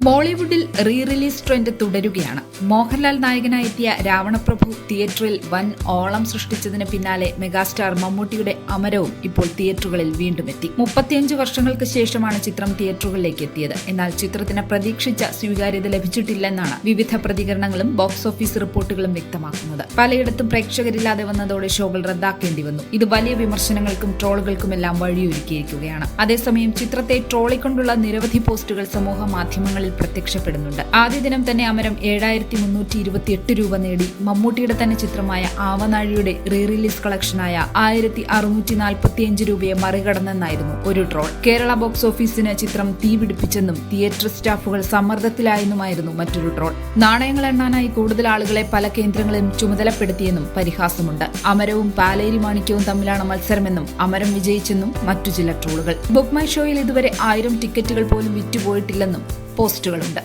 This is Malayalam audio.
ബോളിവുഡിൽ റീ റിലീസ് ട്രെൻഡ് തുടരുകയാണ്. മോഹൻലാൽ നായകനായെത്തിയ രാവണപ്രഭു തിയേറ്ററിൽ വൻ ഓളം സൃഷ്ടിച്ചതിന് പിന്നാലെ മെഗാസ്റ്റാർ മമ്മൂട്ടിയുടെ അമരവും ഇപ്പോൾ തിയേറ്ററുകളിൽ വീണ്ടും എത്തി. 35 വർഷങ്ങൾക്ക് ശേഷമാണ് ചിത്രം തിയേറ്ററുകളിലേക്ക് എത്തിയത്. എന്നാൽ ചിത്രത്തിന് പ്രതീക്ഷിച്ച സ്വീകാര്യത ലഭിച്ചിട്ടില്ലെന്നാണ് വിവിധ പ്രതികരണങ്ങളും ബോക്സ് ഓഫീസ് റിപ്പോർട്ടുകളും വ്യക്തമാക്കുന്നത്. പലയിടത്തും പ്രേക്ഷകരില്ലാതെ വന്നതോടെ ഷോകൾ റദ്ദാക്കേണ്ടി വന്നു. ഇത് വലിയ വിമർശനങ്ങൾക്കും ട്രോളുകൾക്കുമെല്ലാം വഴിയൊരുക്കിയിരിക്കുകയാണ്. അതേസമയം ചിത്രത്തെ ട്രോളിക്കൊണ്ടുള്ള നിരവധി പോസ്റ്റുകൾ സമൂഹ മാധ്യമങ്ങളിൽ പ്രത്യക്ഷപ്പെടുന്നുണ്ട്. ആദ്യ ദിനം തന്നെ അമരം 7328 രൂപ നേടി. മമ്മൂട്ടിയുടെ തന്നെ ചിത്രമായ ആവനാഴിയുടെ റീ റിലീസ് കളക്ഷനായ 1645 രൂപയെ മറികടന്നെന്നായിരുന്നു ഒരു ട്രോൾ. കേരള ബോക്സ് ഓഫീസിന് ചിത്രം തീപിടിപ്പിച്ചെന്നും തിയേറ്റർ സ്റ്റാഫുകൾ സമ്മർദ്ദത്തിലായെന്നുമായിരുന്നു മറ്റൊരു ട്രോൾ. നാണയങ്ങൾ എണ്ണാനായി കൂടുതൽ ആളുകളെ പല കേന്ദ്രങ്ങളിലും ചുമതലപ്പെടുത്തിയെന്നും പരിഹാസമുണ്ട്. അമരവും പാലേരി മാണിക്യവും തമ്മിലാണ് മത്സരമെന്നും അമരം വിജയിച്ചെന്നും മറ്റു ചില ട്രോളുകൾ. ബുക്ക് മൈ ഷോയിൽ ഇതുവരെ 1000 ടിക്കറ്റുകൾ പോലും വിറ്റുപോയിട്ടില്ലെന്നും പോസ്റ്റുകളുണ്ട്.